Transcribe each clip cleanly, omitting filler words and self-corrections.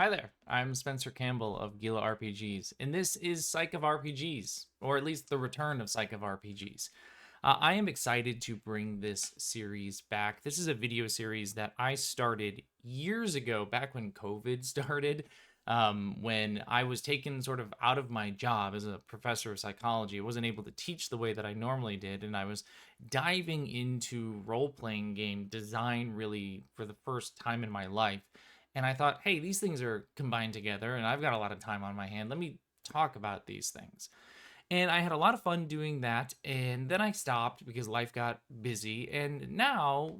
Hi there, I'm Spencer Campbell of Gila RPGs, and this is Psych of RPGs, or at least the return of Psych of RPGs. I am excited to bring this series back. This is a video series that I started years ago, back when COVID started, when I was taken sort of out of my job as a professor of psychology. I wasn't able to teach the way that I normally did, and I was diving into role playing game design really for the first time in my life. And I thought, hey, these things are combined together, and I've got a lot of time on my hand. Let me talk about these things. And I had a lot of fun doing that. And then I stopped because life got busy. And now,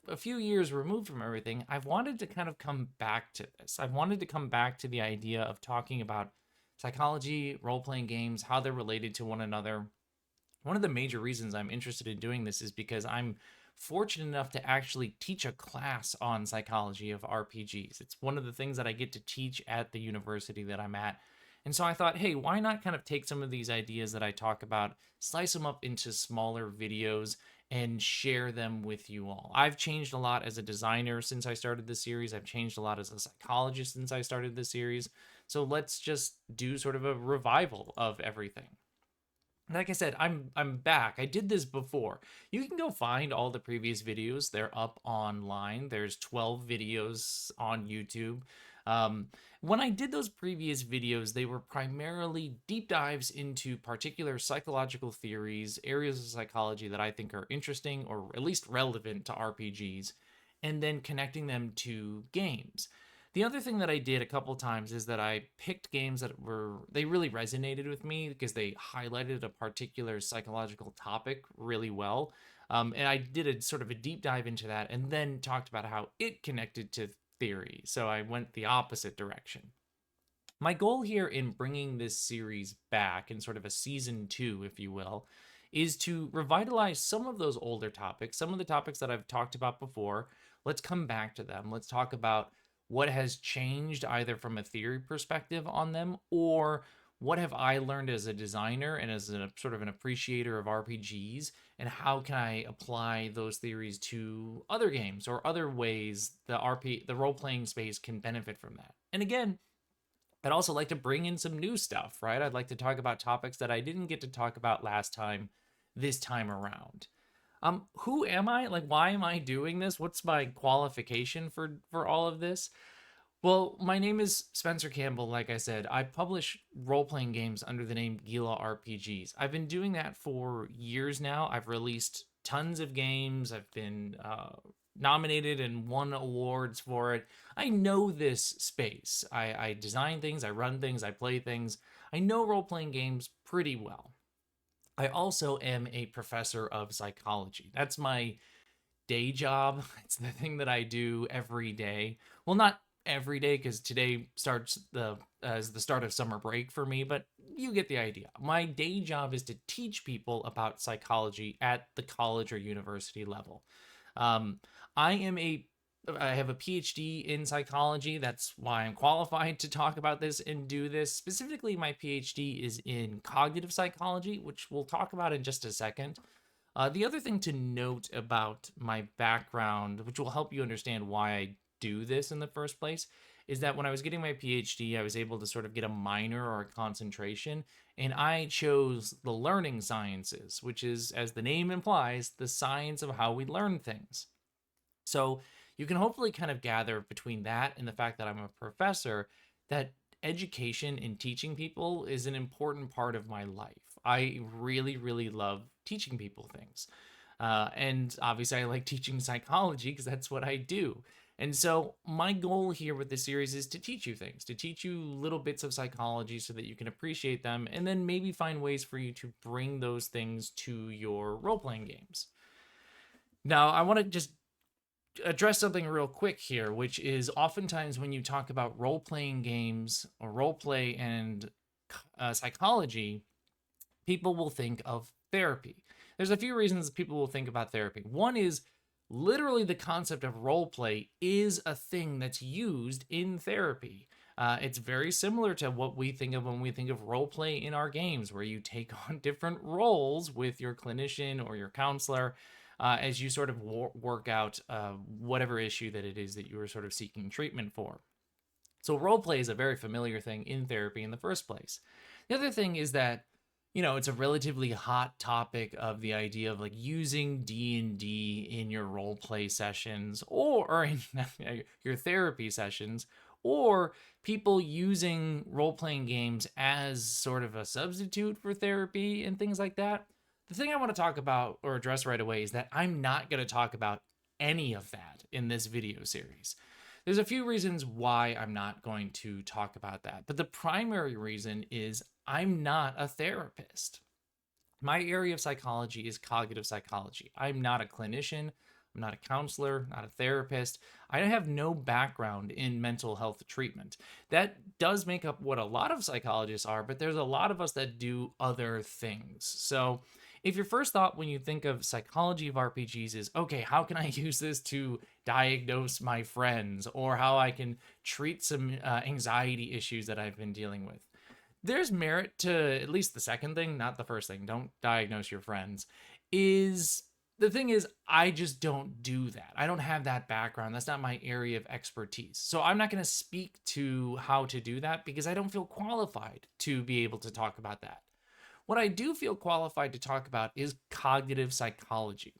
a few years removed from everything, I've wanted to kind of come back to this. I've wanted to come back to the idea of talking about psychology, role playing games, how they're related to one another. One of the major reasons I'm interested in doing this is because I'm fortunate enough to actually teach a class on psychology of RPGs. It's one of the things that I get to teach at the university that I'm at. And so I thought, hey, why not kind of take some of these ideas that I talk about, slice them up into smaller videos, and share them with you all. I've changed a lot as a designer since I started the series. I've changed a lot as a psychologist since I started the series. So let's just do sort of a revival of everything. Like I said, I'm back. I did this before. You can go find all the previous videos. They're up online. There's 12 videos on YouTube. When I did those previous videos, they were primarily deep dives into particular psychological theories, areas of psychology that I think are interesting or at least relevant to RPGs, and then connecting them to games. The other thing that I did a couple times is that I picked games that they really resonated with me because they highlighted a particular psychological topic really well. And I did a sort of a deep dive into that and then talked about how it connected to theory. So I went the opposite direction. My goal here in bringing this series back in sort of a season two, if you will, is to revitalize some of those older topics, some of the topics that I've talked about before. Let's come back to them. Let's talk about what has changed either from a theory perspective on them or what have I learned as a designer and as a sort of an appreciator of RPGs, and how can I apply those theories to other games or other ways the role playing space can benefit from that. And again, I'd also like to bring in some new stuff, right? I'd like to talk about topics that I didn't get to talk about last time, this time around. Who am I? Like, why am I doing this? What's my qualification for all of this? Well, my name is Spencer Campbell. Like I said, I publish role playing games under the name Gila RPGs. I've been doing that for years now. I've released tons of games. I've been nominated and won awards for it. I know this space. I design things, I run things, I play things. I know role playing games pretty well. I also am a professor of psychology. That's my day job. It's the thing that I do every day. Well, not every day because today starts the as the start of summer break for me, but you get the idea. My day job is to teach people about psychology at the college or university level. Um, I am a I have a PhD in psychology. That's why I'm qualified to talk about this and do this. Specifically, my PhD is in cognitive psychology, which we'll talk about in just a second. The other thing to note about my background, which will help you understand why I do this in the first place, is that when I was getting my PhD, I was able to sort of get a minor or a concentration, and I chose the learning sciences, which is, as the name implies, the science of how we learn things. So you can hopefully kind of gather between that and the fact that I'm a professor that education and teaching people is an important part of my life. I really, really love teaching people things. And obviously, I like teaching psychology because that's what I do. And so, my goal here with this series is to teach you things, to teach you little bits of psychology so that you can appreciate them, and then maybe find ways for you to bring those things to your role playing games. Now, I want to just address something real quick here, which is oftentimes when you talk about role playing games or role play and psychology, people will think of therapy. There's a few reasons people will think about therapy. One is literally the concept of role play is a thing that's used in therapy. It's very similar to what we think of when we think of role play in our games, where you take on different roles with your clinician or your counselor as you sort of work out whatever issue that it is that you are sort of seeking treatment for. So role play is a very familiar thing in therapy in the first place. The other thing is that, it's a relatively hot topic of the idea of like using D&D in your role play sessions or in your therapy sessions, or people using role playing games as sort of a substitute for therapy and things like that. The thing I want to talk about or address right away is that I'm not going to talk about any of that in this video series. There's a few reasons why I'm not going to talk about that, but the primary reason is I'm not a therapist. My area of psychology is cognitive psychology. I'm not a clinician, I'm not a counselor, not a therapist. I have no background in mental health treatment. That does make up what a lot of psychologists are, but there's a lot of us that do other things. So, if your first thought when you think of psychology of RPGs is, okay, how can I use this to diagnose my friends, or how I can treat some anxiety issues that I've been dealing with, there's merit to at least the second thing, not the first thing. Don't diagnose your friends. Is the thing is, I just don't do that. I don't have that background. That's not my area of expertise. So I'm not going to speak to how to do that because I don't feel qualified to be able to talk about that. What I do feel qualified to talk about is cognitive psychology.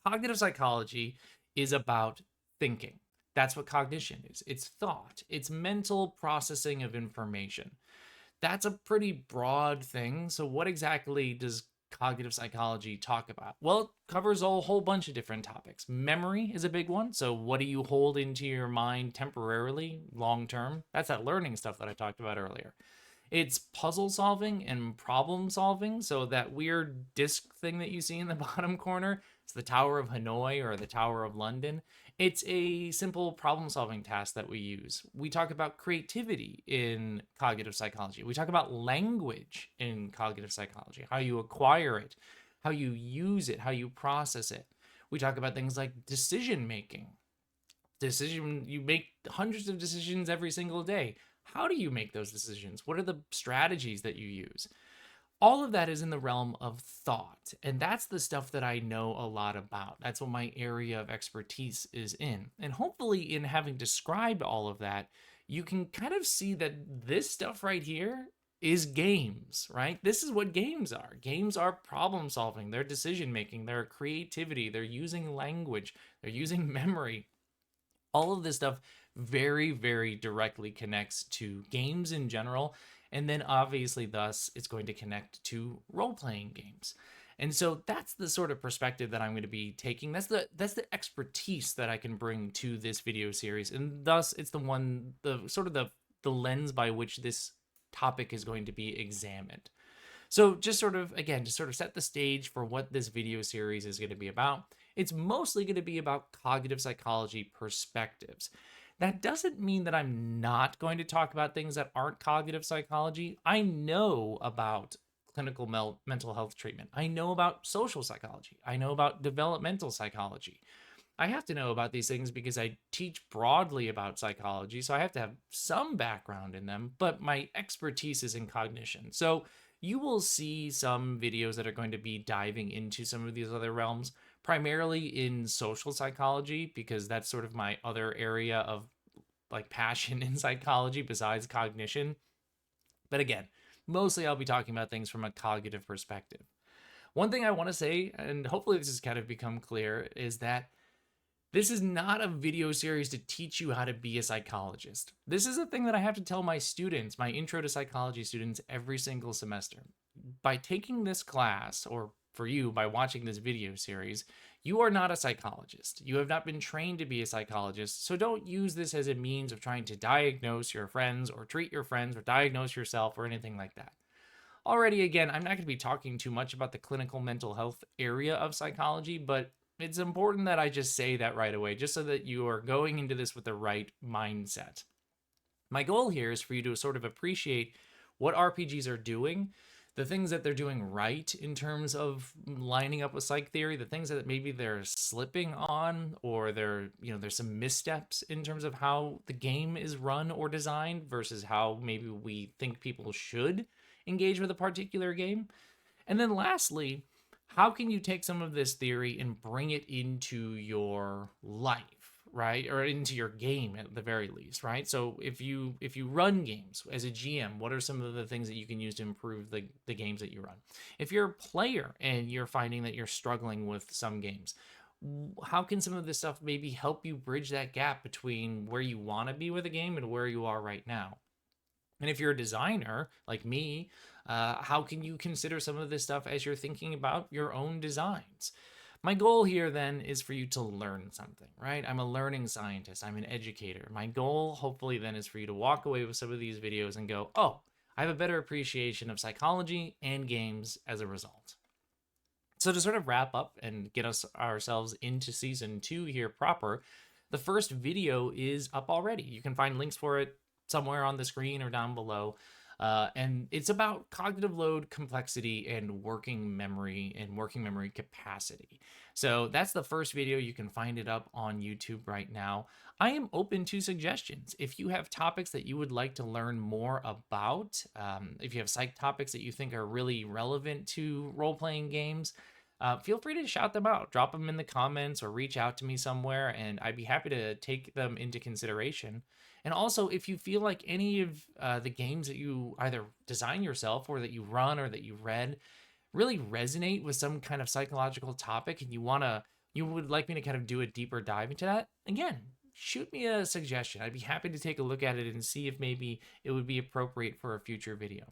Cognitive psychology is about thinking. That's what cognition is. It's thought, it's mental processing of information. That's a pretty broad thing. So, what exactly does cognitive psychology talk about? Well, it covers a whole bunch of different topics. Memory is a big one. So, what do you hold into your mind temporarily, long term? That's that learning stuff that I talked about earlier. It's puzzle solving and problem solving. So that weird disc thing that you see in the bottom corner, it's the Tower of Hanoi or the Tower of London. It's a simple problem solving task that we use. We talk about creativity in cognitive psychology. We talk about language in cognitive psychology, how you acquire it, how you use it, how you process it. We talk about things like decision making. You make hundreds of decisions every single day. How do you make those decisions? What are the strategies that you use? All of that is in the realm of thought. And that's the stuff that I know a lot about. That's what my area of expertise is in. And hopefully, in having described all of that, you can kind of see that this stuff right here is games, right? This is what games are. Games are problem solving, they're decision making, they're creativity, they're using language, they're using memory. All of this stuff very, very directly connects to games in general. And then obviously, thus, it's going to connect to role playing games. And so that's the sort of perspective that I'm going to be taking. That's the expertise that I can bring to this video series. And thus, it's the lens by which this topic is going to be examined. So just sort of, again, to sort of set the stage for what this video series is going to be about, it's mostly going to be about cognitive psychology perspectives. That doesn't mean that I'm not going to talk about things that aren't cognitive psychology. I know about clinical mental health treatment. I know about social psychology. I know about developmental psychology. I have to know about these things because I teach broadly about psychology, so I have to have some background in them, but my expertise is in cognition. So you will see some videos that are going to be diving into some of these other realms, primarily in social psychology, because that's sort of my other area of like passion in psychology besides cognition. But again, mostly I'll be talking about things from a cognitive perspective. One thing I want to say, and hopefully this has kind of become clear, is that this is not a video series to teach you how to be a psychologist. This is a thing that I have to tell my students, my intro to psychology students, every single semester. By taking this class, or for you, by watching this video series, you are not a psychologist. You have not been trained to be a psychologist, so don't use this as a means of trying to diagnose your friends or treat your friends or diagnose yourself or anything like that. Already, again, I'm not going to be talking too much about the clinical mental health area of psychology, but it's important that I just say that right away, just so that you are going into this with the right mindset. My goal here is for you to sort of appreciate what RPGs are doing, the things that they're doing right in terms of lining up with psych theory, the things that maybe they're slipping on, or there's some missteps in terms of how the game is run or designed versus how maybe we think people should engage with a particular game. And then lastly, how can you take some of this theory and bring it into your life, right? Or into your game at the very least, right? So if you run games as a GM, what are some of the things that you can use to improve the games that you run? If you're a player and you're finding that you're struggling with some games, how can some of this stuff maybe help you bridge that gap between where you want to be with a game and where you are right now? And if you're a designer like me, how can you consider some of this stuff as you're thinking about your own designs? My goal here then is for you to learn something, right? I'm a learning scientist, I'm an educator. My goal, hopefully, then is for you to walk away with some of these videos and go, oh, I have a better appreciation of psychology and games as a result. So to sort of wrap up and get ourselves into season 2 here proper, the first video is up already. You can find links for it somewhere on the screen or down below. And it's about cognitive load, complexity, and working memory capacity. So that's the first video. You can find it up on YouTube right now. I am open to suggestions. If you have topics that you would like to learn more about, if you have psych topics that you think are really relevant to role-playing games, feel free to shout them out. Drop them in the comments or reach out to me somewhere, and I'd be happy to take them into consideration. And also, if you feel like any of the games that you either design yourself or that you run or that you read really resonate with some kind of psychological topic and you would like me to kind of do a deeper dive into that, again, shoot me a suggestion. I'd be happy to take a look at it and see if maybe it would be appropriate for a future video.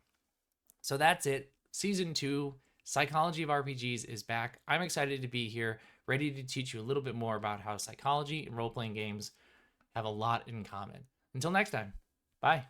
So that's it. Season 2, Psychology of RPGs is back. I'm excited to be here, ready to teach you a little bit more about how psychology and role-playing games have a lot in common. Until next time, bye.